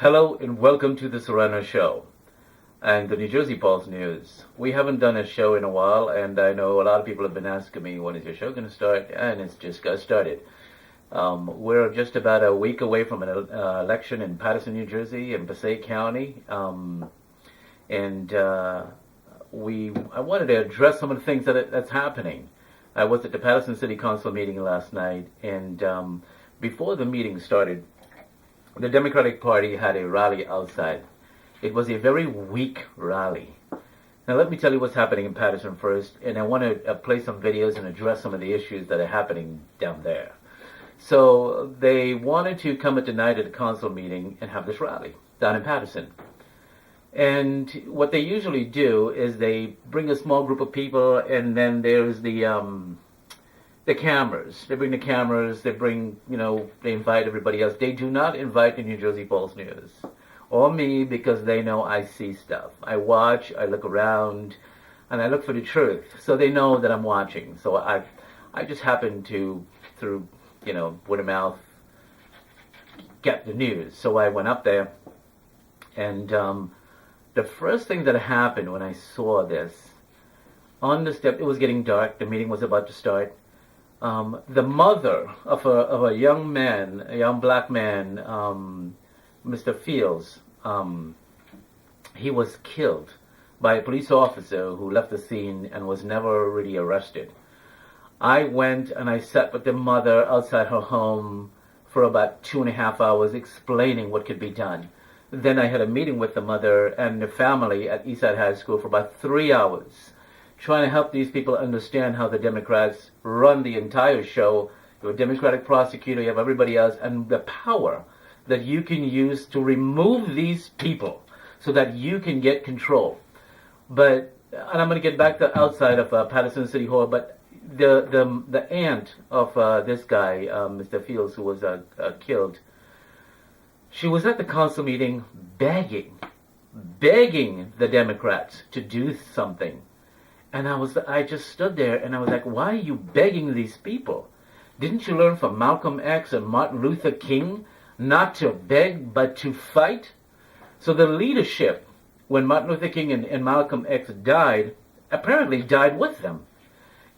Hello and welcome to the Serrano Show and the New Jersey Pulse News. We haven't done a show in a while, and I know a lot of people have been asking me, when is your show going to start? And it's just got started. We're just about a week away from an election in Paterson, New Jersey, in Passaic County. I wanted to address some of the things that's happening. I was at the Paterson City Council meeting last night, and before the meeting started, the Democratic Party had a rally outside. It was a very weak rally. Now let me tell you what's happening in Paterson first, and I want to play some videos and address some of the issues that are happening down there. So they wanted to come at the night of the council meeting and have this rally down in Paterson. And what they usually do is they bring a small group of people, and then there's the cameras. They bring the cameras, they invite everybody else. They do not invite the New Jersey Pulse News or me, because they know I see stuff. I watch, I look around, and I look for the truth. So they know that I'm watching. So I just happen to, through, word of mouth, get the news. So I went up there, and the first thing that happened when I saw this, on the step, it was getting dark, the meeting was about to start. The mother of a young man, a young black man, Mr. Fields, he was killed by a police officer who left the scene and was never really arrested. I went and I sat with the mother outside her home for about 2.5 hours explaining what could be done. Then I had a meeting with the mother and the family at Eastside High School for about 3 hours, trying to help these people understand how the Democrats run the entire show. You have a Democratic prosecutor, you have everybody else, and the power that you can use to remove these people so that you can get control. And I'm going to get back to outside of Paterson City Hall, but the aunt of this guy, Mr. Fields, who was killed, she was at the council meeting begging the Democrats to do something. And I just stood there and I was like, why are you begging these people? Didn't you learn from Malcolm X and Martin Luther King not to beg but to fight? So the leadership, when Martin Luther King and Malcolm X died, apparently died with them.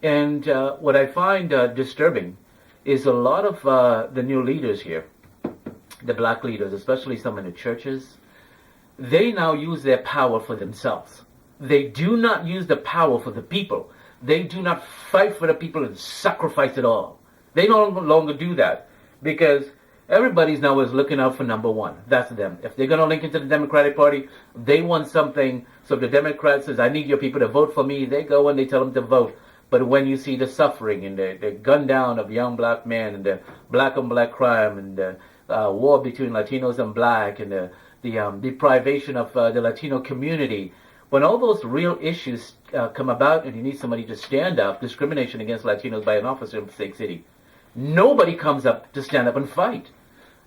And what I find disturbing is a lot of the new leaders here, the black leaders, especially some in the churches, they now use their power for themselves. They do not use the power for the people. They do not fight for the people and sacrifice it all. They no longer do that, because everybody's now is looking out for number one. That's them. If they're going to link into the Democratic Party, they want something. So if the Democrat says, I need your people to vote for me, they go and they tell them to vote. But when you see the suffering and the gun down of young black men and the black on black crime and the war between Latinos and black and the deprivation of the Latino community, when all those real issues come about and you need somebody to stand up, discrimination against Latinos by an officer in Passaic City, nobody comes up to stand up and fight.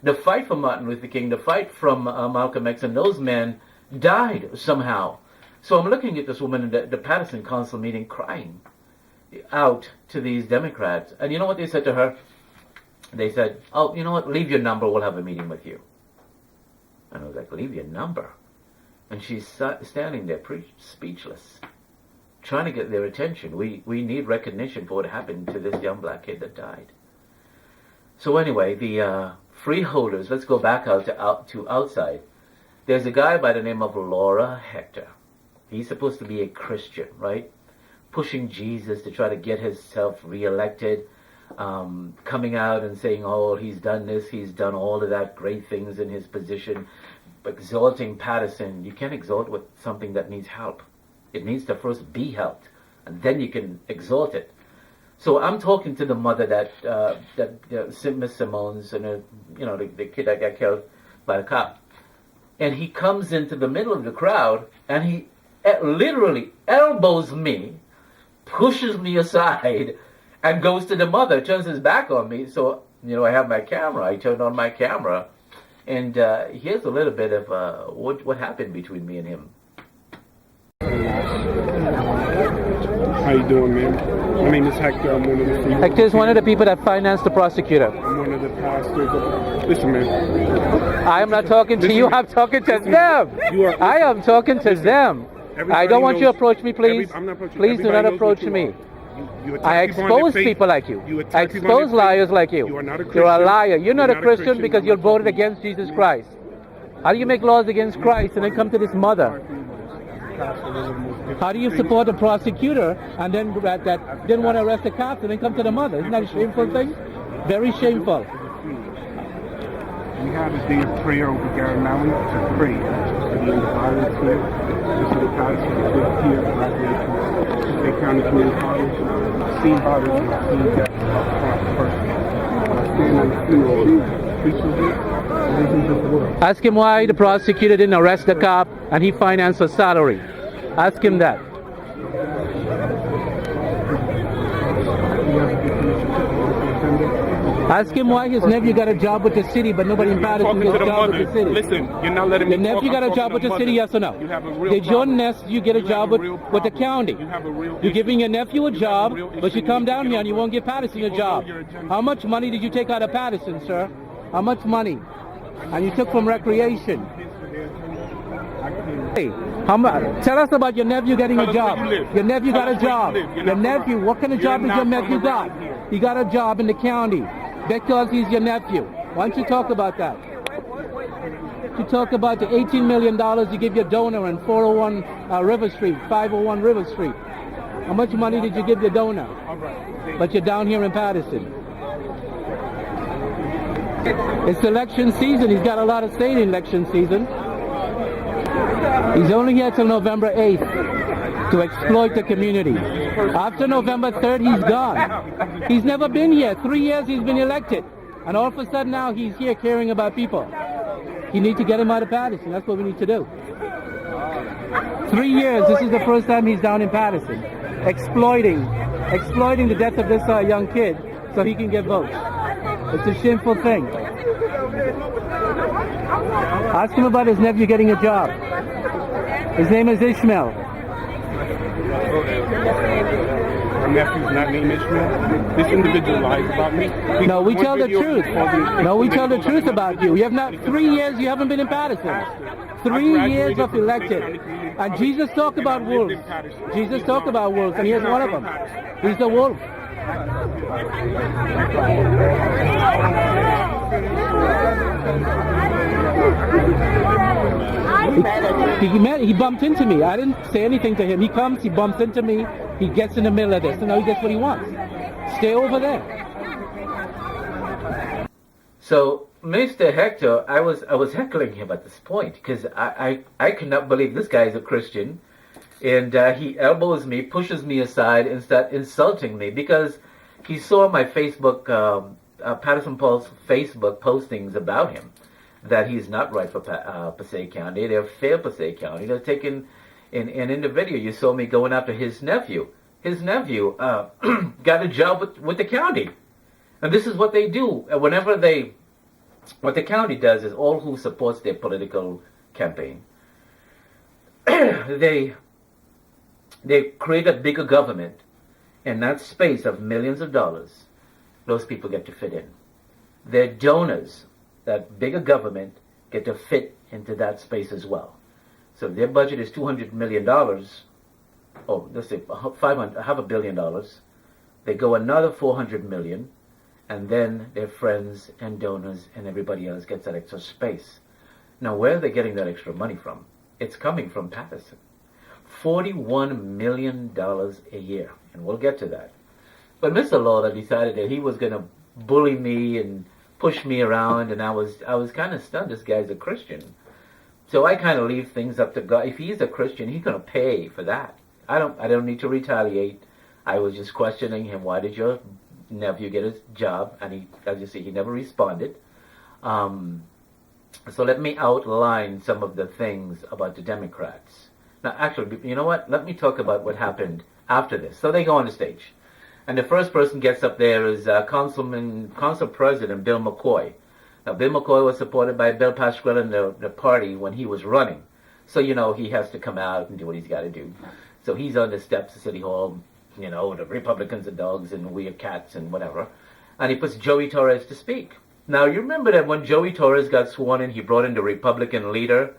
The fight for Martin Luther King, the fight from Malcolm X, and those men died somehow. So I'm looking at this woman in the Paterson Council meeting crying out to these Democrats. And you know what they said to her? They said, oh, you know what, leave your number, we'll have a meeting with you. And I was like, leave your number? And she's standing there speechless, trying to get their attention. We need recognition for what happened to this young black kid that died. So anyway, the freeholders, let's go back out to outside. There's a guy by the name of Hector. He's supposed to be a Christian, right? Pushing Jesus to try to get himself reelected, coming out and saying, oh, he's done this, he's done all of that great things in his position. Exalting Paterson, you can't exalt with something that needs help. It needs to first be helped, and then you can exalt it. So I'm talking to the mother that Miss Simone's, and the kid that got killed by the cop, and he comes into the middle of the crowd and he literally elbows me, pushes me aside, and goes to the mother, turns his back on me. So I have my camera. I turned on my camera. And here's a little bit of what happened between me and him. I How you doing, man? My name is Hector. I'm one of the Hector is one of the people that financed the prosecutor. I'm one of the pastors. Listen, man. I am not talking to you. I'm talking to them. I am talking to them. I don't want you to approach me, please. Please do not approach me. I expose people like you. I expose liars like you. You're a liar. You're not a Christian because you voted against Jesus Christ. How do you make laws against Christ and then come to this mother? How do you support a prosecutor and then that didn't want to arrest the cops and then come to the mother? Isn't that a shameful thing? Very shameful. We had a day of prayer over Garanawi to pray for the violence here. This is the Paterson here at Passaic County Community College. I've seen violence and I've seen death personally. I stand on the floor preaching this. Ask him why the prosecutor didn't arrest the cop and he financed a salary. Ask him that. Ask him why his nephew got a job with the city, but nobody in Paterson gets a job with the city. Listen, you're not letting me. Your nephew got a job with the city, yes or no? Did your nephew get a job with the county? You're giving your nephew a job, but you come down here and you won't give Paterson a job. How much money did you take out of Paterson, sir? How much money? And you took from recreation. Hey, tell us about your nephew getting a job. Your nephew got a job. Your nephew, what kind of job did your nephew got? He got a job in the county because he's your nephew. Why don't you talk about that? You talk about the $18 million you give your donor in 401 River Street, 501 River Street. How much money did you give your donor? But you're down here in Paterson. It's election season. He's got a lot of say in election season. He's only here till November 8th to exploit the community. After November 3rd, he's gone. He's never been here. 3 years he's been elected. And all of a sudden now he's here caring about people. You need to get him out of Paterson. That's what we need to do. 3 years. This is the first time he's down in Paterson. Exploiting the death of this young kid so he can get votes. It's a shameful thing. Ask him about his nephew getting a job. His name is Ishmael. My nephew's not named Ishmael. This individual lies about me. No, we tell the truth. No, we tell the truth about you. You have not 3 years. You haven't been in Paterson. 3 years of elected. And Jesus talked about wolves. Jesus talked about wolves, and here's one of them. He's the wolf. He bumped into me. I didn't say anything to him. He comes, he bumps into me, he gets in the middle of this, and now he gets what he wants. Stay over there. So, Mr. Hector, I was heckling him at this point because I could not believe this guy is a Christian, and he elbows me, pushes me aside, and starts insulting me because he saw my Facebook, Paterson Pulse Facebook postings about him, that he's not right for Passaic County. They're fair Passaic County. They're taking, and in the video you saw me going after his nephew. His nephew got a job with the county. And this is what they do. Whenever what the county does is all who supports their political campaign, they create a bigger government. In that space of millions of dollars, those people get to fit in. Their donors, that bigger government, get to fit into that space as well. So if their budget is $200 million, or let's say $500 million, they go another $400 million, and then their friends and donors and everybody else gets that extra space. Now, where are they getting that extra money from? It's coming from Paterson. $41 million a year, and we'll get to that. But Mr. Lauder decided that he was going to bully me and push me around, and I was kind of stunned. This guy's a Christian, so I kind of leave things up to God. If he's a Christian, he's going to pay for that. I don't need to retaliate. I was just questioning him. Why did your nephew get his job? And he, as you see, he never responded. So let me outline some of the things about the Democrats. Now, actually, you know what? Let me talk about what happened after this. So they go on the stage. And the first person gets up there is Council President Bill McCoy. Now, Bill McCoy was supported by Bill Pasquale and the party when he was running. So, you know, he has to come out and do what he's got to do. So he's on the steps of City Hall, you know, the Republicans are dogs and we are cats and whatever. And he puts Joey Torres to speak. Now, you remember that when Joey Torres got sworn in, he brought in the Republican leader,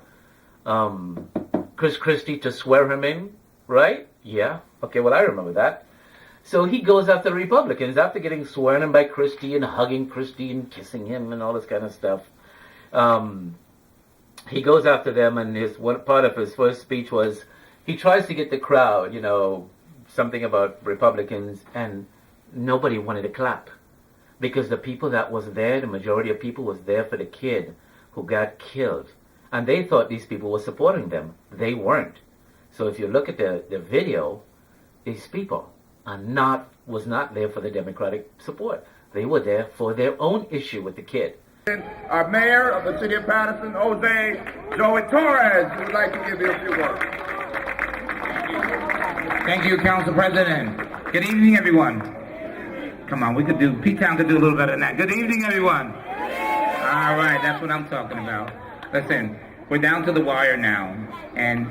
Chris Christie, to swear him in, right? Yeah. Okay, well, I remember that. So he goes after the Republicans after getting sworn in by Christie and hugging Christie and kissing him and all this kind of stuff. He goes after them, and one part of his first speech was he tries to get the crowd, you know, something about Republicans, and nobody wanted to clap. Because the people that was there, the majority of people was there for the kid who got killed. And they thought these people were supporting them. They weren't. So if you look at the video, these people was not there for the Democratic support. They were there for their own issue with the kid. Our mayor of the city of Paterson, Jose Joey Torres, would like to give you a few words. Thank you, Council President. Good evening, everyone. Come on, P-Town could do a little better than that. Good evening, everyone. All right, that's what I'm talking about. Listen, we're down to the wire now, and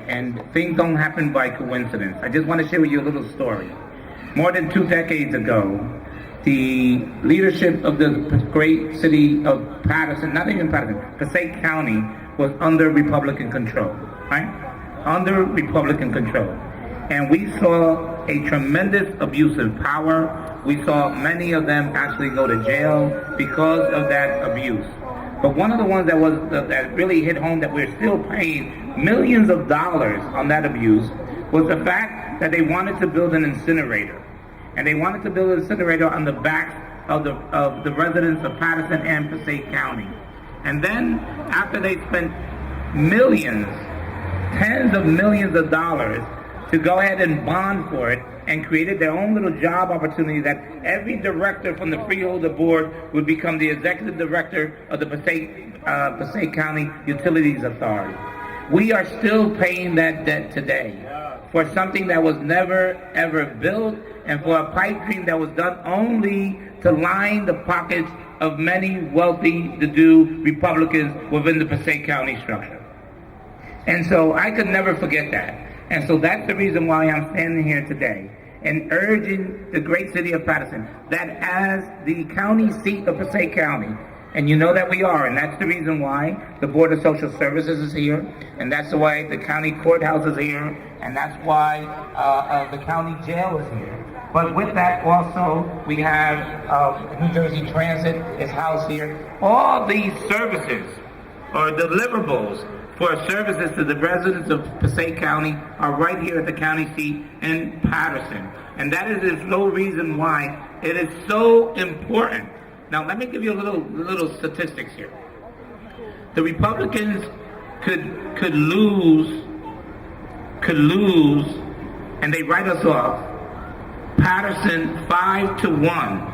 things don't happen by coincidence. I just want to share with you a little story. More than 2 decades ago, the leadership of the great city of Paterson, not even Paterson, Passaic County, was under Republican control, right? Under Republican control. And we saw a tremendous abuse of power. We saw many of them actually go to jail because of that abuse. But one of the ones that really hit home, that we're still paying millions of dollars on that abuse, was the fact that they wanted to build an incinerator. And they wanted to build an incinerator on the backs of the residents of Paterson and Passaic County. And then, after they spent millions, tens of millions of dollars to go ahead and bond for it, and created their own little job opportunity that every director from the freeholder board would become the executive director of the Passaic County Utilities Authority. We are still paying that debt today for something that was never ever built, and for a pipe dream that was done only to line the pockets of many wealthy to-do Republicans within the Passaic County structure. And so I could never forget that. And so that's the reason why I'm standing here today and urging the great city of Paterson that as the county seat of Passaic County, and you know that we are, and that's the reason why the Board of Social Services is here, and that's why the county courthouse is here, and that's why the county jail is here. But with that also, we have New Jersey Transit is housed here. All these services or deliverables for services to the residents of Passaic County are right here at the county seat in Paterson. And that is no reason why it is so important. Now, let me give you a little statistics here. The Republicans could lose, and they write us off, Paterson 5-1.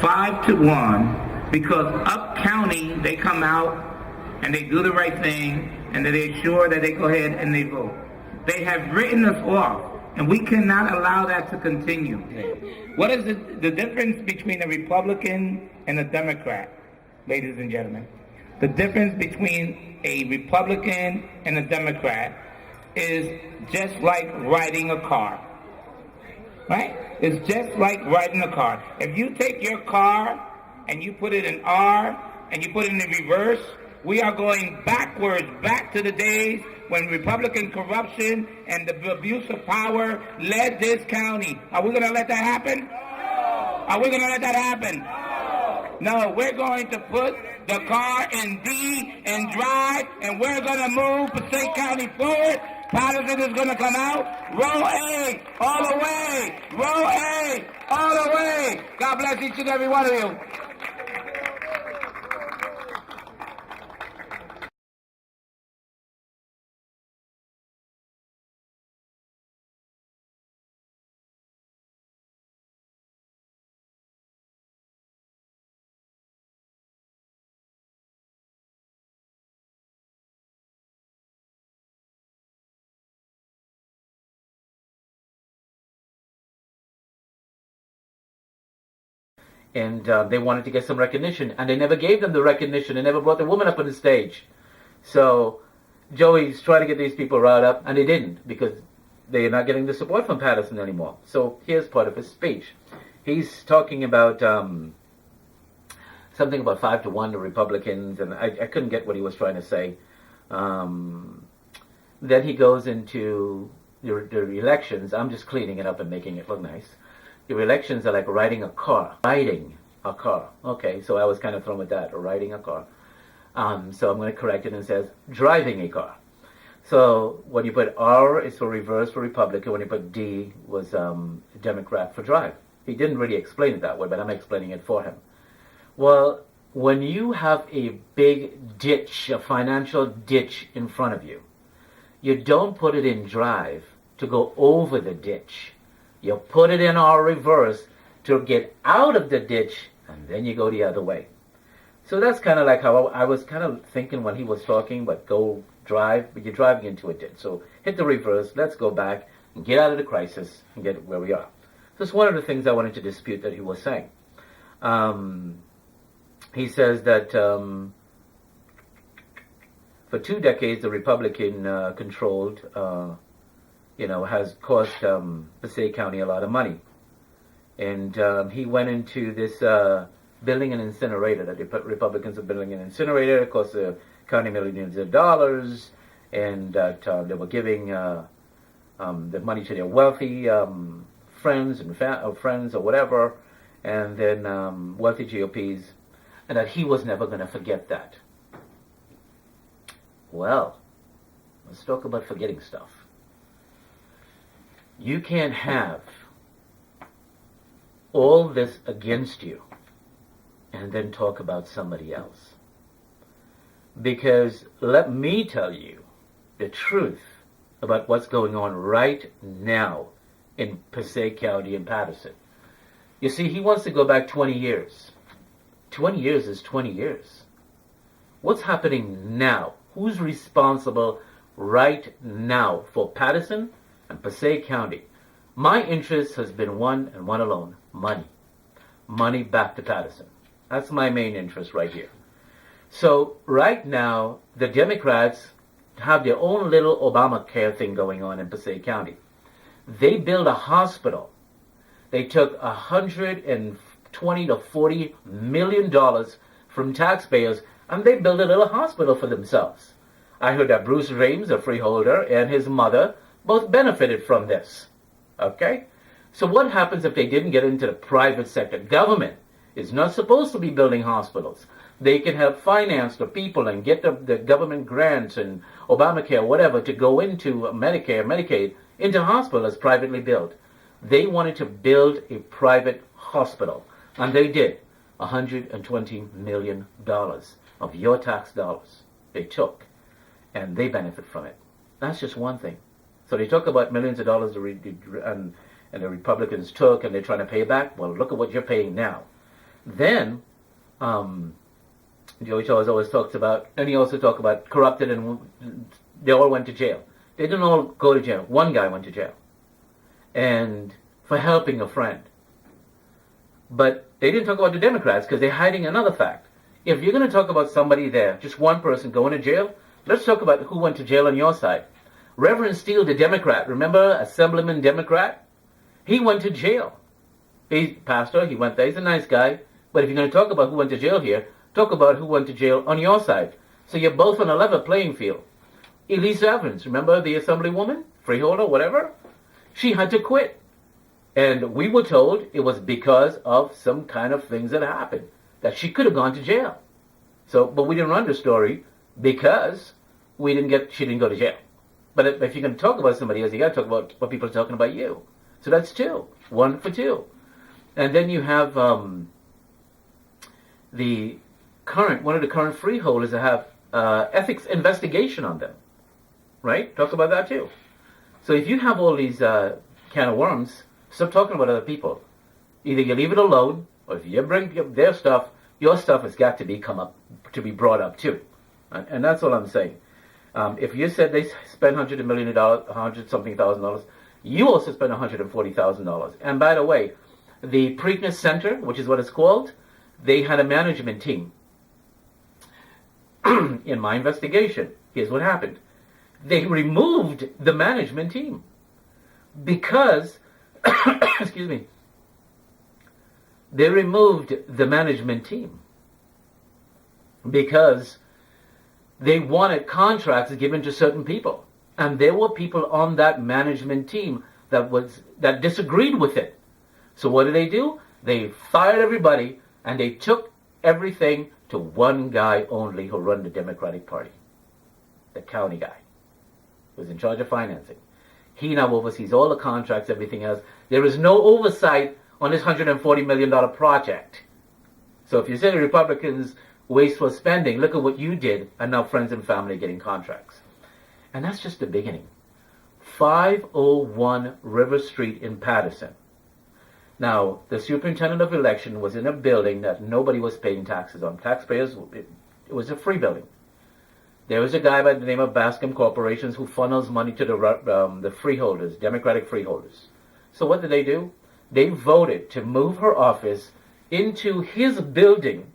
5-1, because up county, they come out and they do the right thing, and they ensure that they go ahead and they vote. They have written us off, and we cannot allow that to continue. What is the difference between a Republican and a Democrat, ladies and gentlemen? The difference between a Republican and a Democrat is just like riding a car, right? It's just like riding a car. If you take your car and you put it in R and you put it in reverse, we are going backwards, back to the days when Republican corruption and the abuse of power led this county. Are we going to let that happen? No. Are we going to let that happen? No, we're going to put the car in D and drive, and we're going to move Passaic County forward. Paterson is going to come out. Row A, all the way. Row A, all the way. God bless each and every one of you. And they wanted to get some recognition, and they never gave them the recognition. They never brought the woman up on the stage. So Joey's trying to get these people riled up, and they didn't, because they're not getting the support from Paterson anymore. So here's part of his speech. He's talking about something about 5-1 to Republicans, and I couldn't get what he was trying to say. Then he goes into the elections. I'm just cleaning it up and making it look nice. The elections are like riding a car. Riding a car. Okay, so I was kind of thrown with that, riding a car. So I'm going to correct it and it says driving a car. So when you put R, it's for reverse for Republican. When you put D, was Democrat for drive. He didn't really explain it that way, but I'm explaining it for him. Well, when you have a big ditch, a financial ditch in front of you, you don't put it in drive to go over the ditch. You put it in R reverse to get out of the ditch, and then you go the other way. So that's kind of like how I was kind of thinking when he was talking, but go drive, but you're driving into a ditch. So hit the reverse, let's go back and get out of the crisis and get where we are. So it's one of the things I wanted to dispute that he was saying. He says that for 2 decades, the Republican controlled, has cost Passaic County a lot of money. And he went into this building an incinerator, that the Republicans are building an incinerator. It cost the county millions of dollars, and that they were giving the money to their wealthy friends and friends or whatever, and then wealthy GOPs, and that he was never going to forget that. Well, let's talk about forgetting stuff. You can't have all this against you and then talk about somebody else. Because let me tell you the truth about what's going on right now in Passaic County and Paterson. You see, he wants to go back 20 years. 20 years is 20 years. What's happening now? Who's responsible right now for Paterson and Passaic County? My interest has been one and one alone: money. Money back to Paterson. That's my main interest right here. So right now, the Democrats have their own little Obamacare thing going on in Passaic County. They built a hospital. They took $120 to $40 million from taxpayers, and they built a little hospital for themselves. I heard that Bruce Rames, a freeholder, and his mother both benefited from this. Okay? So what happens if they didn't get into the private sector? Government is not supposed to be building hospitals. They can help finance the people and get the government grants and Obamacare, whatever, to go into Medicare, Medicaid, into hospitals privately built. They wanted to build a private hospital, and they did. $120 million of your tax dollars they took, and they benefit from it. That's just one thing. So they talk about millions of dollars and the Republicans took, and they're trying to pay back. Well, look at what you're paying now. Then, Joey Charles always talks about, and he also talked about corrupted, and they all went to jail. They didn't all go to jail. One guy went to jail, and for helping a friend. But they didn't talk about the Democrats because they're hiding another fact. If you're going to talk about somebody there, just one person going to jail, let's talk about who went to jail on your side. Reverend Steele, the Democrat, remember, Assemblyman Democrat? He went to jail. He's pastor, he went there, he's a nice guy. But if you're going to talk about who went to jail here, talk about who went to jail on your side. So you're both on a level playing field. Elise Evans, remember the Assemblywoman, freeholder, whatever? She had to quit. And we were told it was because of some kind of things that happened, that she could have gone to jail. So, but we didn't run the story because she didn't go to jail. But if you're going to talk about somebody else, you got to talk about what people are talking about you. So that's 2, 1 for 2. And then you have one of the current freeholders that have ethics investigation on them, right? Talk about that too. So if you have all these can of worms, stop talking about other people. Either you leave it alone, or if you bring their stuff, your stuff has got to be brought up too. And that's all I'm saying. If you said they spent $100 million, $100-something thousand, you also spent $140,000. And by the way, the Preakness Center, which is what it's called, they had a management team. In my investigation, here's what happened. They removed the management team. because, excuse me, they removed the management team because they wanted contracts given to certain people. And there were people on that management team that disagreed with it. So what do? They fired everybody and they took everything to one guy only who run the Democratic Party, the county guy, who was in charge of financing. He now oversees all the contracts, everything else. There is no oversight on this $140 million project. So if you say the Republicans wasteful spending, look at what you did, and now friends and family getting contracts. And that's just the beginning. 501 River Street in Paterson. Now, the superintendent of election was in a building that nobody was paying taxes on. Taxpayers, it was a free building. There was a guy by the name of Bascom Corporations who funnels money to the freeholders, Democratic freeholders. So what did they do? They voted to move her office into his building,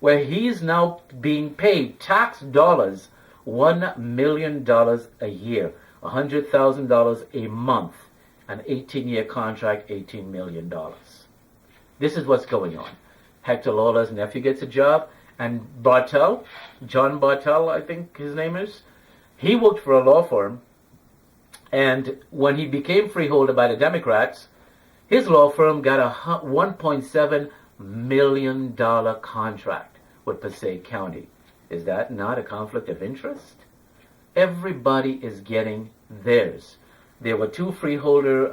where he's now being paid tax dollars, $1 million a year, $100,000 a month, an 18-year contract, $18 million. This is what's going on. Hector Lawler's nephew gets a job, and Bartel, John Bartel, I think his name is, he worked for a law firm, and when he became freeholder by the Democrats, his law firm got a $1.7 million contract with Passaic County. Is that not a conflict of interest? Everybody is getting theirs. There were two freeholder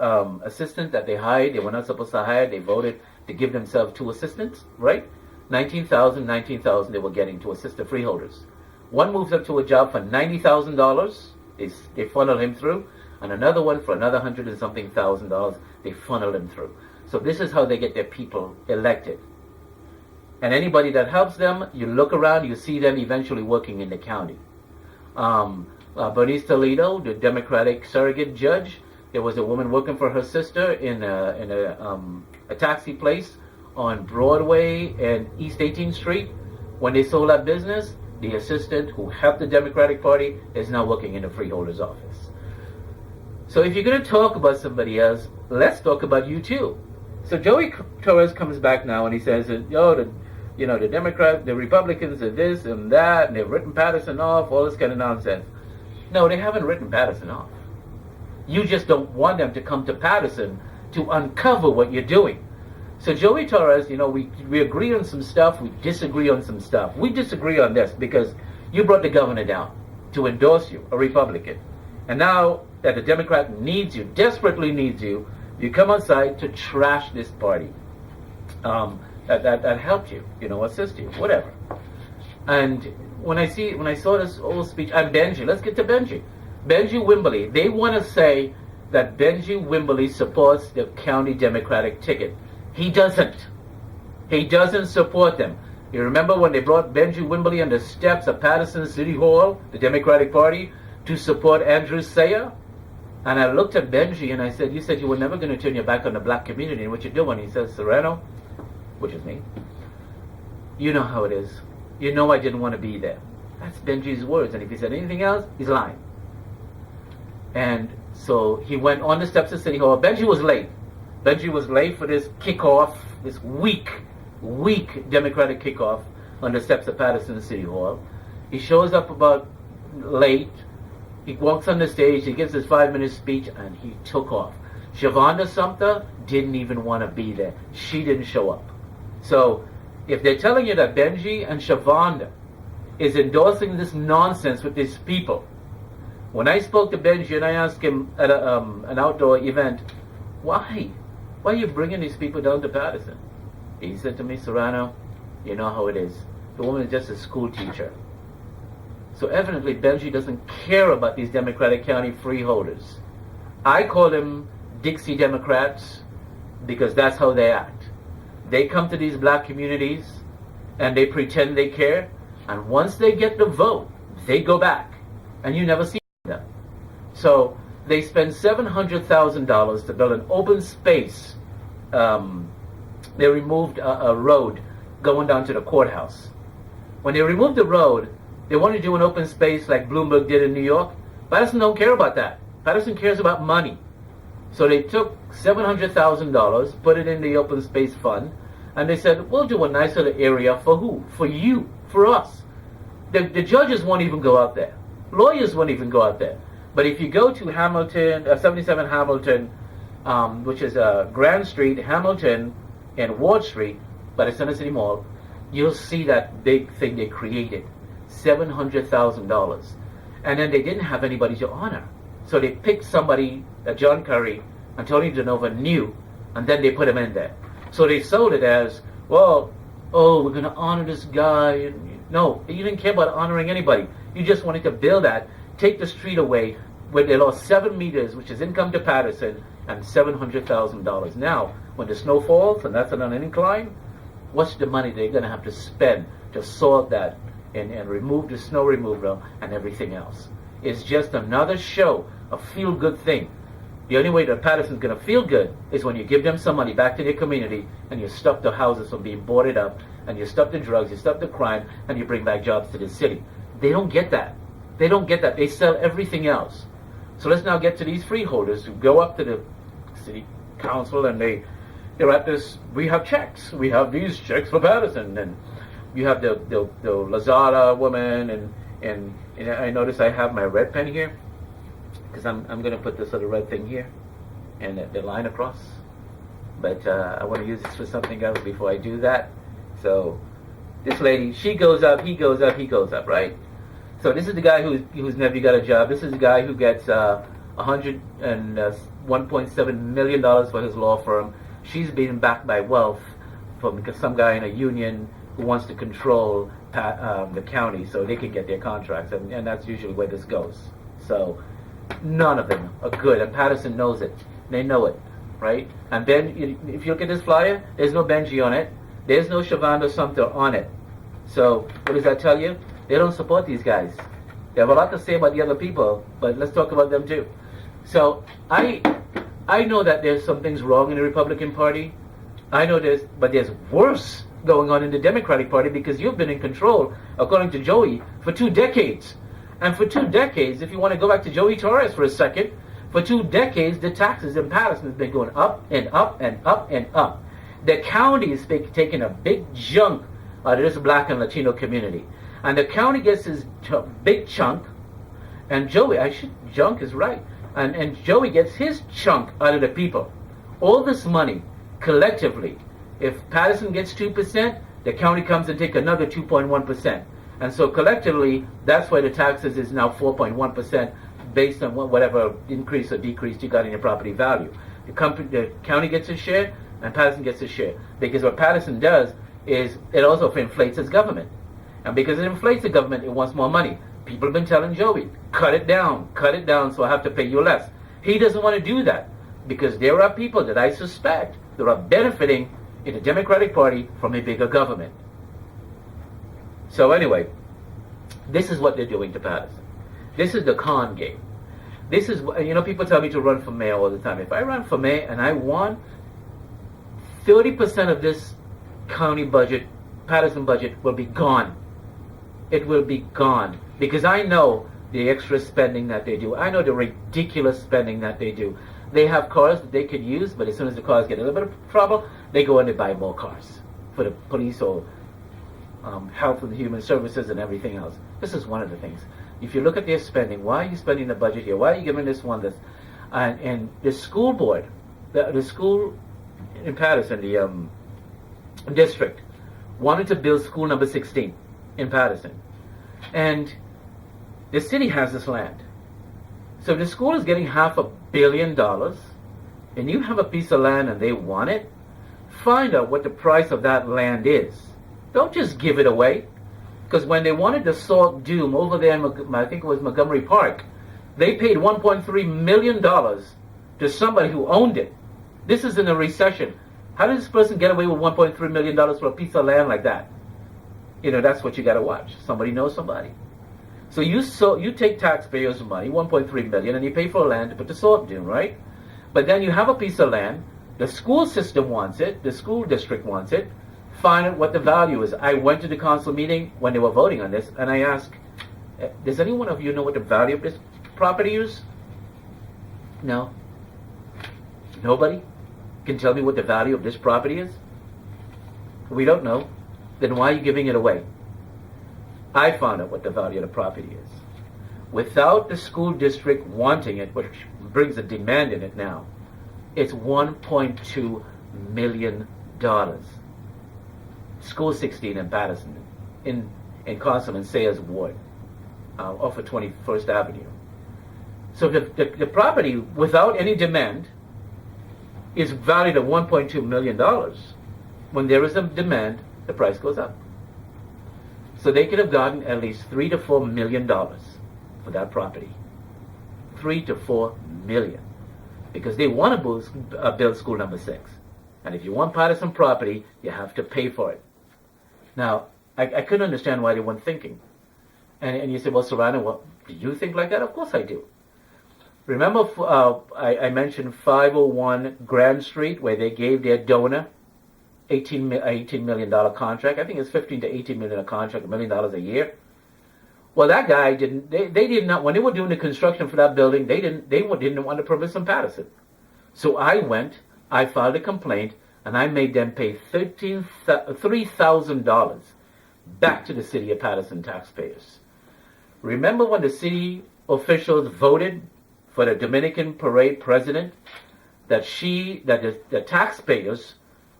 assistants that they hired. They were not supposed to hire. They voted to give themselves two assistants, right? $19,000 they were getting to assist the freeholders. One moves up to a job for $90,000. They funnel him through. And another one for another $100 and something thousand, they funnel him through. So this is how they get their people elected. And anybody that helps them, you look around, you see them eventually working in the county. Bernice Toledo, the Democratic surrogate judge, there was a woman working for her sister in a taxi place on Broadway and East 18th Street. When they sold that business, the assistant who helped the Democratic Party is now working in the freeholder's office. So if you're going to talk about somebody else, let's talk about you too. So Joey Torres comes back now and he says, the Republicans are this and that, and they've written Paterson off, all this kind of nonsense. No, they haven't written Paterson off. You just don't want them to come to Paterson to uncover what you're doing. So Joey Torres, we agree on some stuff, we disagree on some stuff. We disagree on this because you brought the governor down to endorse you, a Republican. And now that the Democrat needs you, desperately needs you, you come outside to trash this party that helped you, assist you, whatever. And when I saw this whole speech, and Benji, let's get to Benji. Benji Wimberly, they want to say that Benji Wimberly supports the county Democratic ticket. He doesn't. He doesn't support them. You remember when they brought Benji Wimberly on the steps of Paterson City Hall, the Democratic Party, to support Andrew Sayer? And I looked at Benji and I said, you said you were never going to turn your back on the black community, and what you're doing? He says, Serrano, which is me, you know how it is. You know I didn't want to be there. That's Benji's words. And if he said anything else, he's lying. And so he went on the steps of City Hall. Benji was late. Benji was late for this kickoff, this weak Democratic kickoff on the steps of Paterson City Hall. He shows up about late. He walks on the stage, he gives his 5-minute speech, and he took off. Shavonda Sumter didn't even want to be there. She didn't show up. So if they're telling you that Benji and Shavonda is endorsing this nonsense with these people, when I spoke to Benji and I asked him at an outdoor event, why are you bringing these people down to Paterson? He said to me, Serrano, you know how it is. The woman is just a school teacher. So evidently Benji doesn't care about these Democratic County freeholders. I call them Dixie Democrats because that's how they act. They come to these black communities and they pretend they care, and once they get the vote, they go back and you never see them. So they spend $700,000 to build an open space. They removed a road going down to the courthouse. When they removed the road, they want to do an open space like Bloomberg did in New York. Paterson don't care about that. Paterson cares about money. So they took $700,000, put it in the open space fund, and they said, we'll do a nice little area for who? For you, for us. The judges won't even go out there. Lawyers won't even go out there. But if you go to Hamilton, 77 Hamilton, which is Grand Street, Hamilton, and Ward Street, by the Center City Mall, you'll see that big thing they created, $700,000. And then they didn't have anybody to honor. So they picked somebody that John Kerry and Tony DeNova knew, and then they put him in there. So they sold it as, well, oh, we're going to honor this guy. No, you didn't care about honoring anybody. You just wanted to build that, take the street away, where they lost 7 meters, which is income to Paterson, and $700,000. Now, when the snow falls, and that's on an incline, what's the money they're going to have to spend to sort that and remove the snow removal and everything else? It's just another show, a feel-good thing. The only way that Paterson's going to feel good is when you give them some money back to their community and you stop the houses from being boarded up and you stop the drugs, you stop the crime, and you bring back jobs to the city. They don't get that. They don't get that. They sell everything else. So let's now get to these freeholders who go up to the city council and they're at this, we have checks. We have these checks for Paterson. And you have the Lazada woman and I notice I have my red pen here because I'm going to put this little red thing here and the line across. But I want to use this for something else before I do that. So this lady, she goes up, he goes up, he goes up, right? So this is the guy who's never got a job. This is the guy who gets $1.7 million for his law firm. She's being backed by wealth from some guy in a union who wants to control the county so they can get their contracts. And that's usually where this goes. So none of them are good. And Paterson knows it. They know it, right? And then if you look at this flyer, there's no Benji on it. There's no Shavanda Sumter on it. So what does that tell you? They don't support these guys. They have a lot to say about the other people, but let's talk about them too. So I know that there's some things wrong in the Republican Party. I know but there's worse going on in the Democratic Party because you've been in control, according to Joey, for 2 decades. And for 2 decades, if you want to go back to Joey Torres for a second, for 2 decades, the taxes in Paterson have been going up and up and up and up. The county is taking a big chunk out of this black and Latino community. And the county gets his big chunk, and junk is right, and Joey gets his chunk out of the people. All this money, collectively, if Paterson gets 2%, the county comes and take another 2.1%. And so collectively, that's why the taxes is now 4.1% based on whatever increase or decrease you got in your property value. The county gets a share, and Paterson gets a share. Because what Paterson does is it also inflates its government. And because it inflates the government, it wants more money. People have been telling Joey, cut it down, so I have to pay you less. He doesn't want to do that because there are people that I suspect that are benefiting in the Democratic Party from a bigger government. So anyway, this is what they're doing to Paterson. This is the con game. This is, people tell me to run for mayor all the time. If I run for mayor and I won, 30% of this county budget, Paterson budget, will be gone. It will be gone. Because I know the extra spending that they do. I know the ridiculous spending that they do. They have cars that they could use, but as soon as the cars get a little bit of trouble, they go and they buy more cars for the police or health and human services and everything else. This is one of the things. If you look at their spending, why are you spending the budget here? Why are you giving this one this? And the school board, the school in Paterson, the district, wanted to build school number 16 in Paterson. And the city has this land. So the school is getting $500 million, and you have a piece of land and they want it, find out what the price of that land is. Don't just give it away. Because when they wanted the Salt Dome over there in, I think it was Montgomery Park, they paid $1.3 million to somebody who owned it. This is in a recession. How did this person get away with $1.3 million for a piece of land like that? That's what you got to watch. Somebody knows somebody. So you take taxpayers' money, $1.3 million, and you pay for land to put the Salt Dome, right? But then you have a piece of land. The school system wants it. The school district wants it. Find out what the value is. I went to the council meeting when they were voting on this, and I asked, does any one of you know what the value of this property is? No. Nobody can tell me what the value of this property is? We don't know. Then why are you giving it away? I found out what the value of the property is. Without the school district wanting it, which brings a demand in it now, it's $1.2 million. School 16 in Paterson, in Consom and Sayers Ward, off of 21st Avenue. So the property, without any demand, is valued at $1.2 million. When there is a demand, the price goes up. So they could have gotten at least $3 to $4 million for that property. $3 to $4 million. Because they want to build school number 6. And if you want Paterson property, you have to pay for it. Now, I couldn't understand why they weren't thinking. And you say, well, Serrano, well, do you think like that? Of course I do. Remember, I mentioned 501 Grand Street, where they gave their donor $18 million contract. I think it's $15 to $18 million a contract, $1 million a year. Well, that guy didn't. They did not. When they were doing the construction for that building, they didn't want to permit some Paterson. So I filed a complaint, and I made them pay $3,000 back to the city of Paterson taxpayers. Remember when the city officials voted for the Dominican parade president that the taxpayers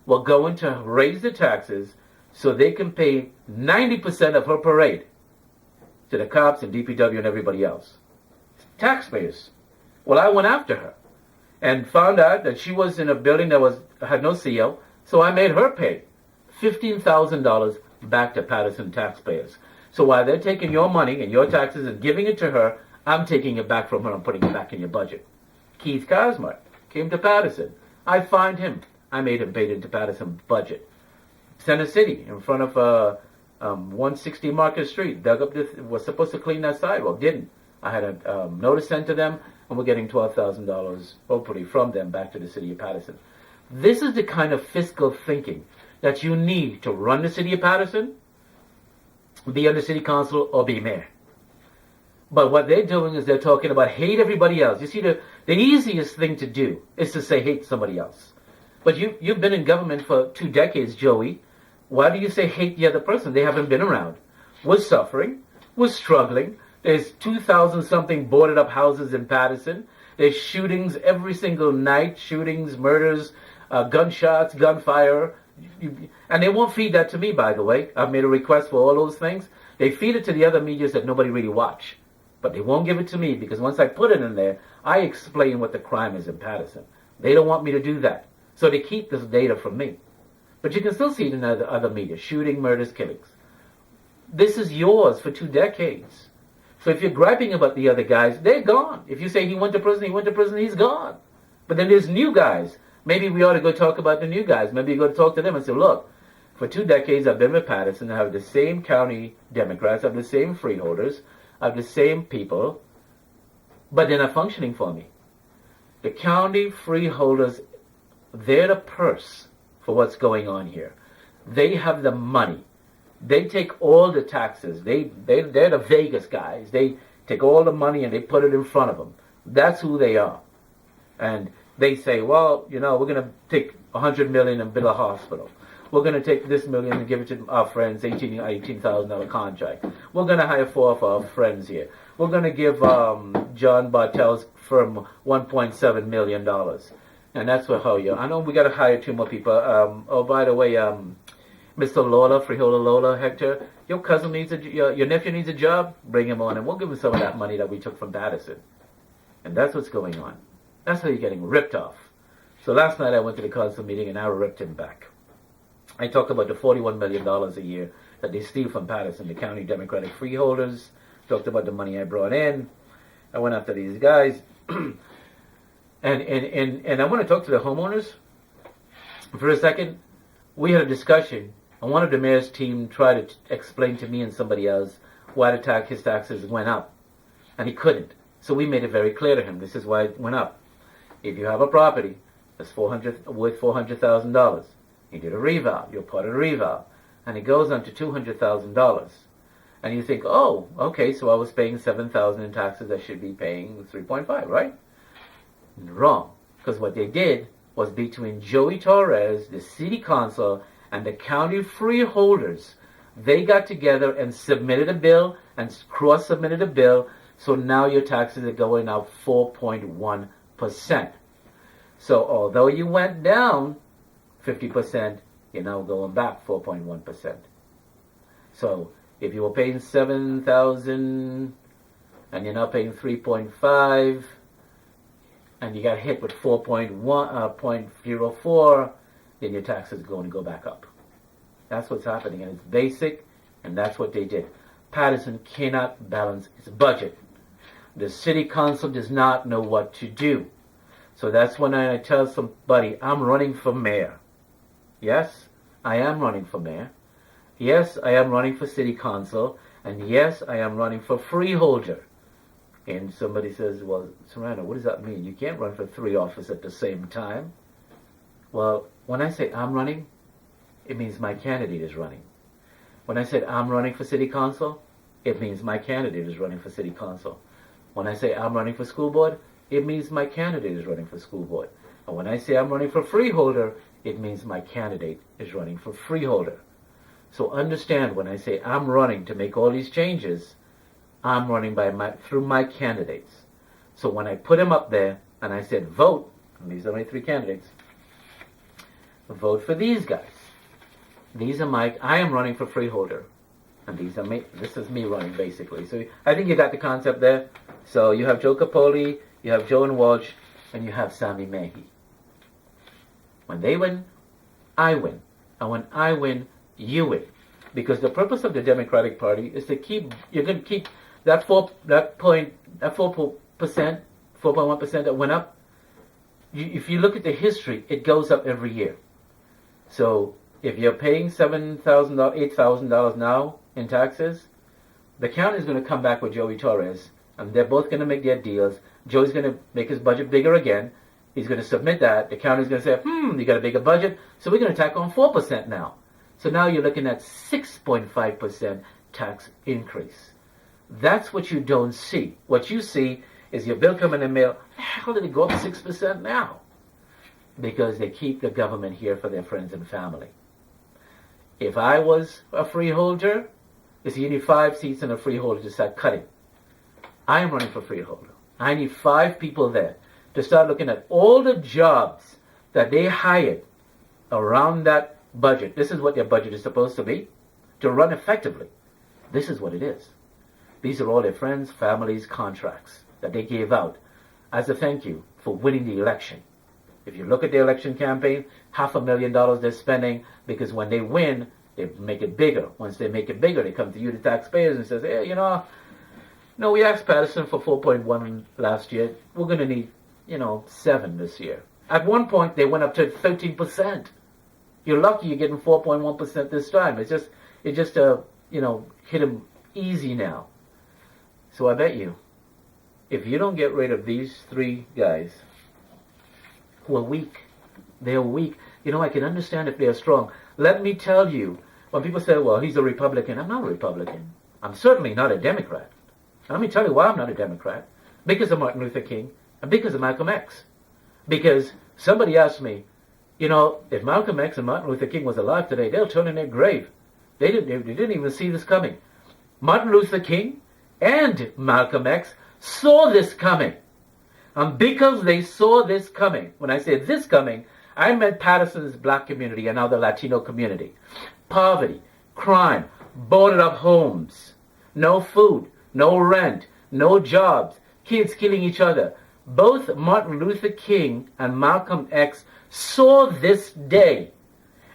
were going to raise the taxes so they can pay 90% of her parade to the cops and DPW and everybody else. Taxpayers. Well, I went after her and found out that she was in a building that had no CO, so I made her pay $15,000 back to Paterson taxpayers. So while they're taking your money and your taxes and giving it to her, I'm taking it back from her and putting it back in your budget. Keith Cosmart came to Paterson. I fined him. I made him pay it into Paterson budget. Center City, in front of 160 Market Street, dug up was supposed to clean that sidewalk, didn't. I had a notice sent to them, and we're getting $12,000, hopefully, from them back to the city of Paterson. This is the kind of fiscal thinking that you need to run the city of Paterson, be on the city council, or be mayor. But what they're doing is they're talking about hate everybody else. You see, the easiest thing to do is to say hate somebody else. But you've been in government for 2 decades, Joey. Why do you say hate the other person? They haven't been around. We're suffering. We're struggling. There's 2,000-something boarded up houses in Paterson. There's shootings every single night, shootings, murders, gunshots, gunfire. And they won't feed that to me, by the way. I've made a request for all those things. They feed it to the other media that nobody really watch. But they won't give it to me because once I put it in there, I explain what the crime is in Paterson. They don't want me to do that. So they keep this data from me. But you can still see it in other media. Shooting, murders, killings. This is yours for 2 decades. So if you're griping about the other guys, they're gone. If you say he went to prison, he's gone. But then there's new guys. Maybe we ought to go talk about the new guys. Maybe you go talk to them and say, look, for 2 decades I've been with Paterson. I have the same county Democrats. I have the same freeholders. I have the same people. But they're not functioning for me. The county freeholders, they're the purse for what's going on here. They have the money. They take all the taxes. They're the Vegas guys. They take all the money and they put it in front of them. That's who they are. And they say, well, we're going to take $100 million and build a hospital. We're going to take this million and give it to our friends, $18,000 contract. We're going to hire 4 of our friends here. We're going to give John Bartel's firm $1.7 million. And that's how I know we got to hire 2 more people. Oh, by the way, Mr. Lola, Freeholder Lola, Hector, your cousin needs your nephew needs a job. Bring him on, and we'll give him some of that money that we took from Paterson. And that's what's going on. That's how you're getting ripped off. So last night I went to the council meeting and I ripped him back. I talked about the $41 million a year that they steal from Paterson, the county Democratic freeholders. Talked about the money I brought in. I went after these guys. And I want to talk to the homeowners for a second. We had a discussion, and one of the mayor's team tried to explain to me and somebody else why his taxes went up, and he couldn't. So we made it very clear to him. This is why it went up. If you have a property that's worth $400,000, you did a reval, you're part of the reval, and it goes on to $200,000. And you think, oh, okay, so I was paying $7,000 in taxes, I should be paying 3.5, right? Wrong. Because what they did was between Joey Torres, the city council, and the county freeholders, they got together and submitted a bill and cross-submitted a bill. So now your taxes are going up 4.1%. So although you went down 50%, you're now going back 4.1%. So if you were paying 7,000 and you're now paying 3.5, and you got hit with 4.04, then your taxes are going to go back up. That's what's happening, and it's basic, and that's what they did. Paterson cannot balance its budget. The city council does not know what to do. So that's when I tell somebody, I'm running for mayor. Yes, I am running for mayor. Yes, I am running for city council. And yes, I am running for freeholder. And somebody says, well, Serrano, what does that mean? You can't run for 3 offices at the same time. Well, when I say I'm running, it means my candidate is running. When I said I'm running for city council, it means my candidate is running for city council. When I say I'm running for school board, it means my candidate is running for school board. And when I say I'm running for freeholder, it means my candidate is running for freeholder. So understand, when I say I'm running to make all these changes, I'm running through my candidates. So when I put them up there and I said vote, and these are my 3 candidates, vote for these guys. These are I am running for freeholder. And these are this is me running, basically. So I think you got the concept there. So you have Joe Capoli, you have Joan Walsh, and you have Sammy Mahi. When they win, I win. And when I win, you win. Because the purpose of the Democratic Party is to you're going to keep that 4.1% that went up. If you look at the history, it goes up every year. So if you're paying $7,000, $8,000 now in taxes, the county is going to come back with Joey Torres, and they're both going to make their deals. Joey's going to make his budget bigger again. He's going to submit that. The county's going to say, you got a bigger budget, so we're going to tack on 4% now. So now you're looking at 6.5% tax increase. That's what you don't see. What you see is your bill coming in the mail. How did it go up 6% now? Because they keep the government here for their friends and family. If I was a freeholder, you need 5 seats in a freeholder to start cutting. I am running for freeholder. I need 5 people there to start looking at all the jobs that they hired around that budget. This is what their budget is supposed to be, to run effectively. This is what it is. These are all their friends, families, contracts that they gave out as a thank you for winning the election. If you look at the election campaign, $500,000 they're spending, because when they win, they make it bigger. Once they make it bigger, they come to you, the taxpayers, and says, hey, no, we asked Paterson for 4.1 last year. We're going to need, 7 this year. At one point, they went up to 13%. You're lucky you're getting 4.1% this time. It just hit them easy now. So I bet you, if you don't get rid of these 3 guys who are weak, they're weak. I can understand if they're strong. Let me tell you, when people say, well, he's a Republican, I'm not a Republican. I'm certainly not a Democrat. And let me tell you why I'm not a Democrat. Because of Martin Luther King and because of Malcolm X. Because somebody asked me, if Malcolm X and Martin Luther King was alive today, they'll turn in their grave. They didn't even see this coming. Martin Luther King and Malcolm X saw this coming. And because they saw this coming, when I say this coming, I meant Paterson's black community and now the Latino community. Poverty, crime, boarded up homes, no food, no rent, no jobs, kids killing each other. Both Martin Luther King and Malcolm X saw this day.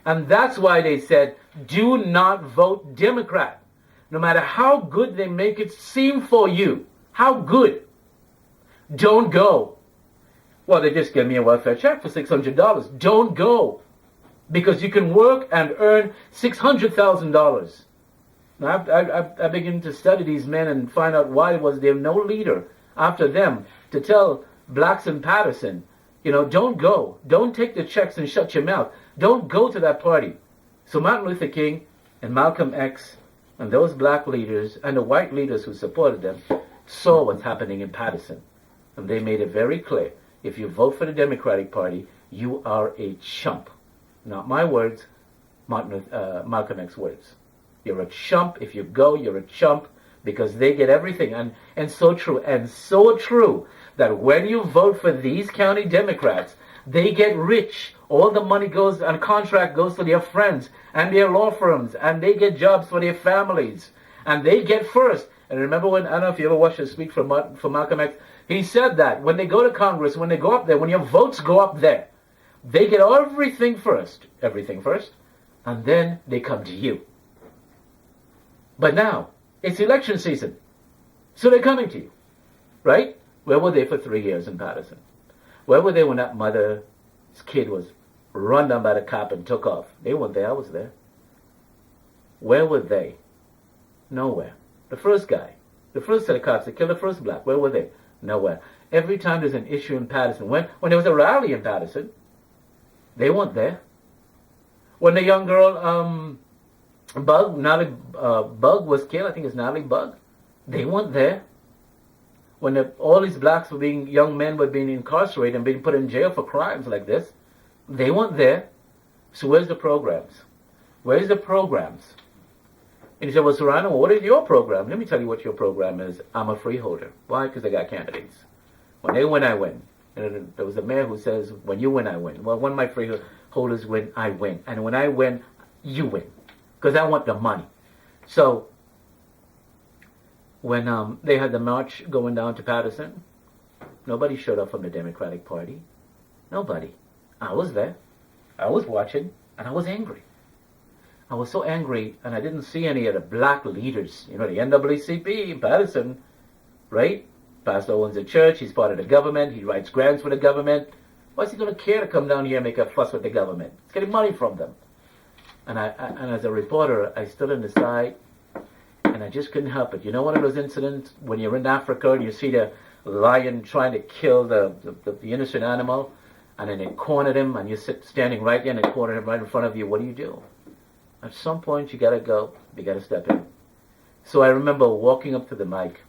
And that's why they said, do not vote Democrat. No matter how good they make it seem for you, how good, don't go. Well, they just gave me a welfare check for $600. Don't go. Because you can work and earn $600,000. Now, I begin to study these men and find out why was there no leader after them to tell blacks in Paterson, don't go. Don't take the checks and shut your mouth. Don't go to that party. So Martin Luther King and Malcolm X and those black leaders and the white leaders who supported them saw what's happening in Paterson. And they made it very clear. if you vote for the Democratic Party, you are a chump. Not my words, Malcolm X's words. You're a chump. If you go, you're a chump, because they get everything. And so true that when you vote for these county Democrats, they get rich. All the money goes, and contract goes to their friends and their law firms, and they get jobs for their families, and they get first. And remember when, I don't know if you ever watched a speech for Malcolm X, he said that when they go to Congress, when they go up there, when your votes go up there, they get everything first, and then they come to you. But now, it's election season, so they're coming to you, right? Where were they for 3 years in Paterson? Where were they when that mother's kid was run down by the cop and took off? They weren't there, I was there. Where were they? Nowhere. The first guy, the first set of cops that killed the first black, where were they? Nowhere. Every time there's an issue in Paterson, when there was a rally in Paterson, they weren't there. When the young girl, Bug was killed, I think it's Natalie Bug, they weren't there. When all these blacks were young men were being incarcerated and being put in jail for crimes like this, they weren't there. So where's the programs? Where's the programs? And he said, well, Serrano, what is your program? Let me tell you what your program is. I'm a freeholder. Why? Because I got candidates. When they win, I win. And there was a mayor who says, when you win, I win. Well, when my freeholders win, I win. And when I win, you win. Because I want the money. So when they had the march going down to Paterson, nobody showed up from the Democratic Party. Nobody. I was there. I was watching, and I was angry. I was so angry, and I didn't see any of the black leaders. You know, the NAACP in Paterson, right? Pastor owns a church. He's part of the government. He writes grants for the government. Why's he going to care to come down here and make a fuss with the government? He's getting money from them. And as a reporter, I stood on the side, and I just couldn't help it. You know one of those incidents when you're in Africa and you see the lion trying to kill the innocent animal, and then they cornered him, and you're standing right there and they cornered him right in front of you. What do? At some point, you got to go. You got to step in. So I remember walking up to the mic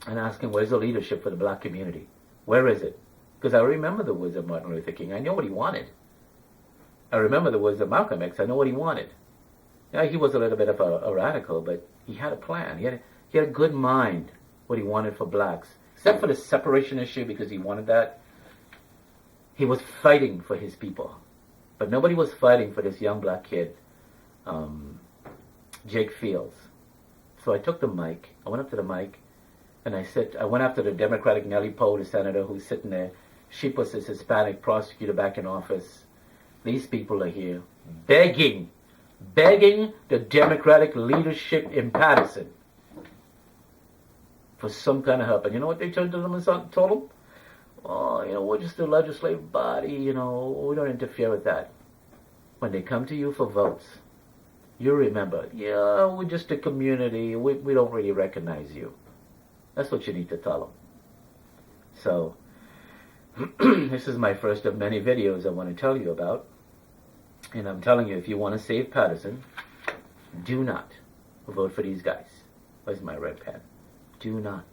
and asking, where's the leadership for the black community? Where is it? Because I remember the words of Martin Luther King. I know what he wanted. I remember the words of Malcolm X. I know what he wanted. Yeah, he was a little bit of a radical, but he had a plan. He had a good mind, what he wanted for blacks. Except for the separation issue, because he wanted that. He was fighting for his people. But nobody was fighting for this young black kid, Jake Fields. So I took the mic. I went up to the mic, and I went after the Democratic Nellie Poe, the senator who's sitting there. She puts this Hispanic prosecutor back in office. These people are here begging the Democratic leadership in Paterson for some kind of help. And you know what they turned to them and told them? Oh, we're just a legislative body, we don't interfere with that. When they come to you for votes, you remember, we're just a community, we don't really recognize you. That's what you need to tell them. So, this is my first of many videos I want to tell you about. And I'm telling you, if you want to save Paterson, do not vote for these guys. Where's my red pen? Do not.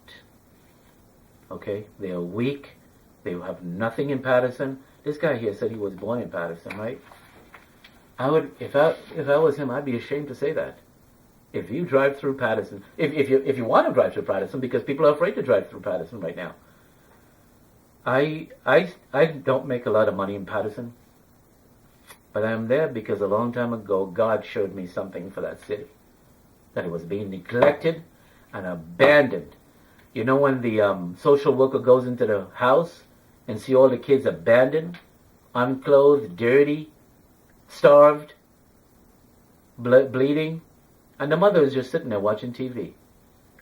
Okay? They are weak. They have nothing in Paterson. This guy here said he was born in Paterson, right? I would, if I was him, I'd be ashamed to say that. If you drive through Paterson, if you want to drive through Paterson, because people are afraid to drive through Paterson right now. I don't make a lot of money in Paterson, but I'm there because a long time ago God showed me something for that city, that it was being neglected and abandoned. You know when the social worker goes into the house and see all the kids abandoned, unclothed, dirty, starved, bleeding, and the mother is just sitting there watching TV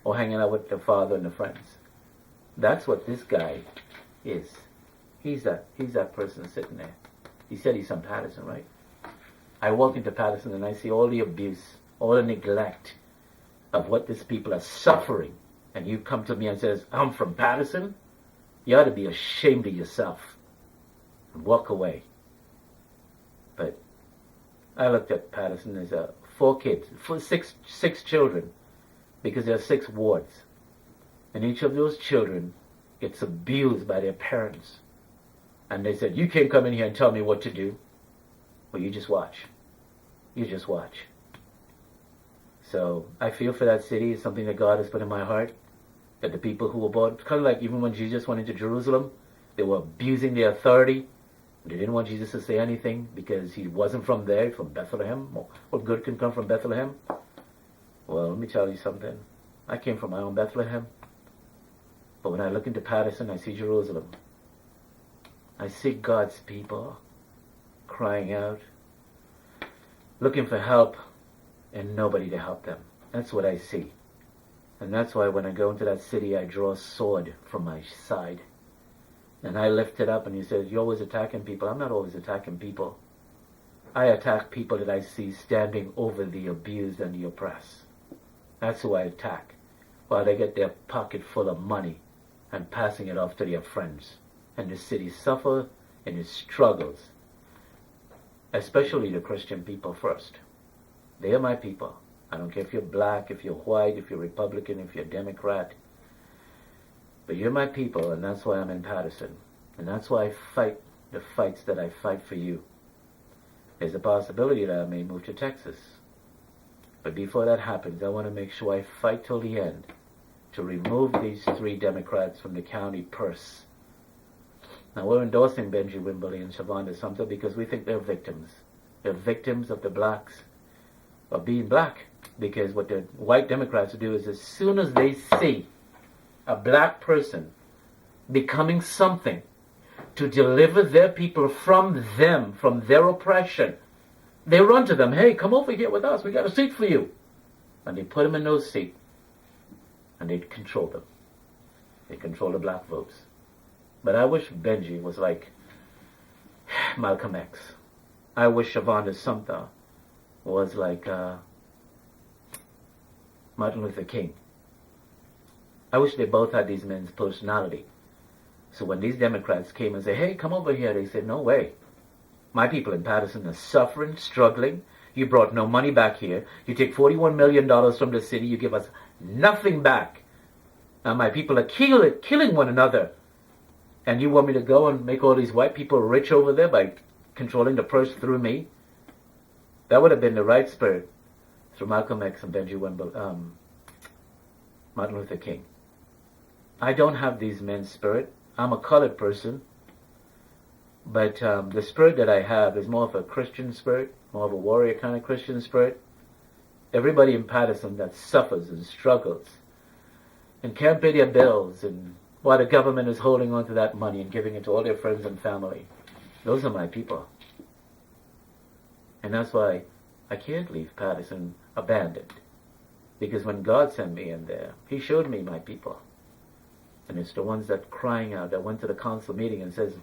or hanging out with the father and the friends. That's what this guy is. He's that person sitting there. He said he's from Paterson, right? I walk into Paterson and I see all the abuse, all the neglect of what these people are suffering. And you come to me and says, I'm from Paterson? You ought to be ashamed of yourself and walk away. But I looked at Paterson as 6 children, because there are 6 wards. And each of those children gets abused by their parents And they said, you can't come in here and tell me what to do. Well, you just watch. You just watch. So I feel for that city. It's something that God has put in my heart. That the people who were born, kind of like even when Jesus went into Jerusalem, they were abusing their authority. They didn't want Jesus to say anything because he wasn't from there, from Bethlehem. What good can come from Bethlehem? Well, let me tell you something. I came from my own Bethlehem. But when I look into Paterson, I see Jerusalem. I see God's people crying out, looking for help, and nobody to help them. That's what I see. And that's why when I go into that city, I draw a sword from my side. And I lift it up, and he says, you're always attacking people. I'm not always attacking people. I attack people that I see standing over the abused and the oppressed. That's who I attack, while they get their pocket full of money and passing it off to their friends. And the city suffer in its struggles, especially the Christian people first. They are my people. I don't care if you're black, if you're white, if you're Republican, if you're Democrat. But you're my people, and that's why I'm in Paterson. And that's why I fight the fights that I fight for you. There's a possibility that I may move to Texas. But before that happens, I want to make sure I fight till the end to remove these 3 Democrats from the county purse. Now, we're endorsing Benji Wimberly and Shavonda Sumter because we think they're victims. They're victims of the blacks, of being black. Because what the white Democrats do is as soon as they see a black person becoming something to deliver their people from them, from their oppression, they run to them, hey, come over here with us, we got a seat for you. And they put them in those seats, and they control them. They control the black votes. But I wish Benji was like Malcolm X. I wish Shavonda Sumter was like Martin Luther King. I wish they both had these men's personality. So when these Democrats came and said, hey, come over here, they said, no way. My people in Paterson are suffering, struggling. You brought no money back here. You take $41 million from the city. You give us nothing back. Now my people are killing one another. And you want me to go and make all these white people rich over there by controlling the purse through me? That would have been the right spirit through Malcolm X and Benji Wimberly, Martin Luther King. I don't have these men's spirit. I'm a colored person. But the spirit that I have is more of a Christian spirit, more of a warrior kind of Christian spirit. Everybody in Paterson that suffers and struggles and can't pay their bills, and while the government is holding on to that money and giving it to all their friends and family, those are my people. And that's why I can't leave Paterson abandoned. Because when God sent me in there, he showed me my people. And it's the ones that crying out, that went to the council meeting and says,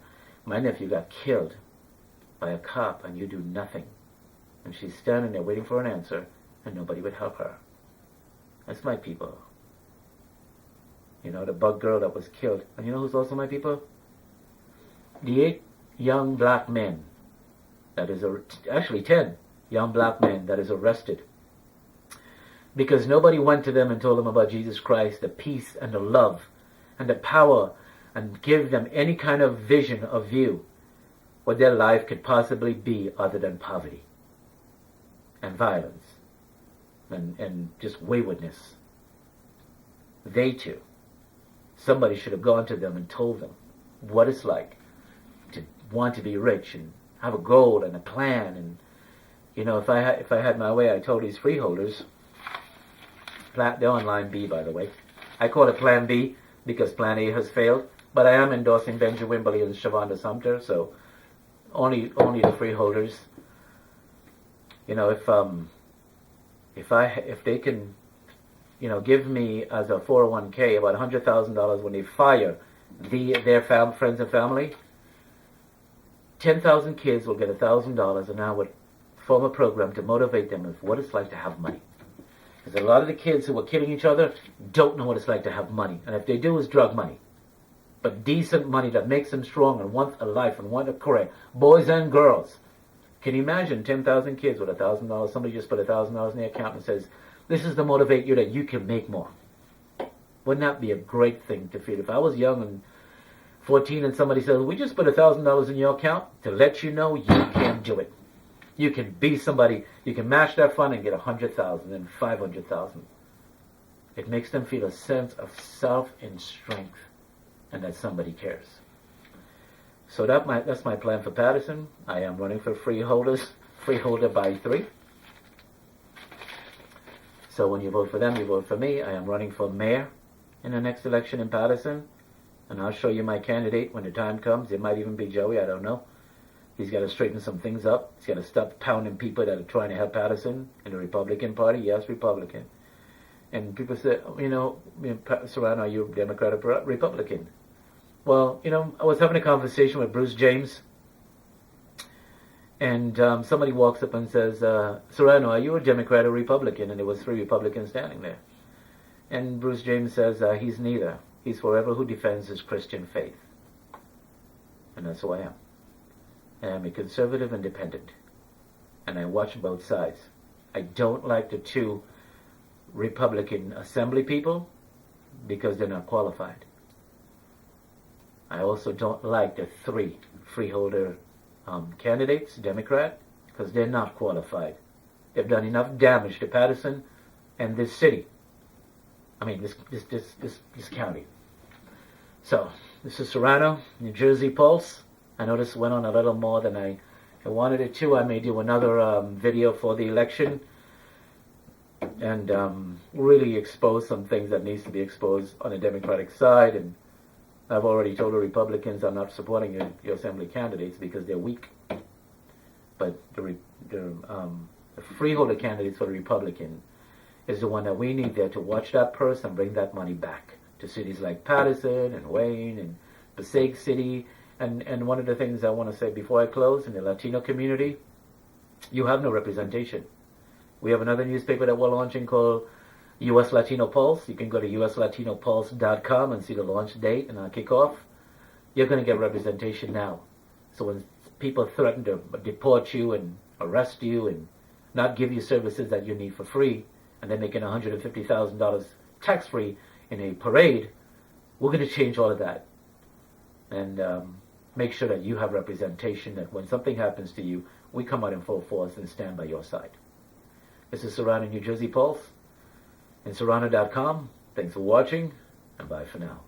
my nephew got killed by a cop and you do nothing. And she's standing there waiting for an answer and nobody would help her. That's my people. You know, the bug girl that was killed. And you know who's also my people? The 8 young black men. That is, actually 10 young black men that is arrested. Because nobody went to them and told them about Jesus Christ, the peace and the love and the power, and give them any kind of vision of view what their life could possibly be other than poverty and violence and just waywardness. They too. Somebody should have gone to them and told them what it's like to want to be rich and have a goal and a plan. And you know, if I had my way, I told these freeholders, they're on line B, by the way. I call it Plan B because Plan A has failed. But I am endorsing Benji Wimberly and Shavonda Sumter, so only the freeholders. You know, if they can, you know, give me as a 401k about $100,000 when they fire their friends and family, 10,000 kids will get $1,000, and I would form a program to motivate them with what it's like to have money. Because a lot of the kids who are killing each other don't know what it's like to have money, and if they do, it's drug money. But decent money that makes them strong and want a life and want a career. Boys and girls. Can you imagine 10,000 kids with $1,000? Somebody just put $1,000 in their account and says, this is to motivate you that you can make more. Wouldn't that be a great thing to feel? If I was young and 14 and somebody says, we just put $1,000 in your account to let you know you can't do it. You can be somebody, you can match that fund and get 100,000 and 500,000. It makes them feel a sense of self and strength and that somebody cares. So that's my plan for Paterson. I am running for freeholder by 3. So when you vote for them, you vote for me. I am running for mayor in the next election in Paterson. And I'll show you my candidate when the time comes. It might even be Joey, I don't know. He's got to straighten some things up. He's got to stop pounding people that are trying to help Paterson in the Republican Party. Yes, Republican. And people say, Serrano, are you Democrat or Republican? Well, I was having a conversation with Bruce James. And somebody walks up and says, Serrano, are you a Democrat or Republican? And there was 3 Republicans standing there. And Bruce James says, he's neither. He's forever who defends his Christian faith. And that's who I am. I am a conservative independent. And I watch both sides. I don't like the 2 Republican assembly people because they're not qualified. I also don't like the 3 freeholder candidates, Democrat, because they're not qualified. They've done enough damage to Paterson and this city. I mean, this county. So, this is Serrano, New Jersey Pulse. I know this went on a little more than I wanted it to. I may do another video for the election and really expose some things that needs to be exposed on the Democratic side. And I've already told the Republicans I'm not supporting your assembly candidates because they're weak. But the freeholder candidates for the Republican is the one that we need there to watch that purse and bring that money back to cities like Paterson and Wayne and Passaic City. And one of the things I want to say before I close, in the Latino community, you have no representation. We have another newspaper that we're launching called U.S. Latino Pulse. You can go to uslatinopulse.com and see the launch date and our kickoff. You're going to get representation now. So when people threaten to deport you and arrest you and not give you services that you need for free, and they're making $150,000 tax-free in a parade, we're going to change all of that. And make sure that you have representation, that when something happens to you, we come out in full force and stand by your side. This is Sirrano, New Jersey Pulse, and Sirrano.com. Thanks for watching, and bye for now.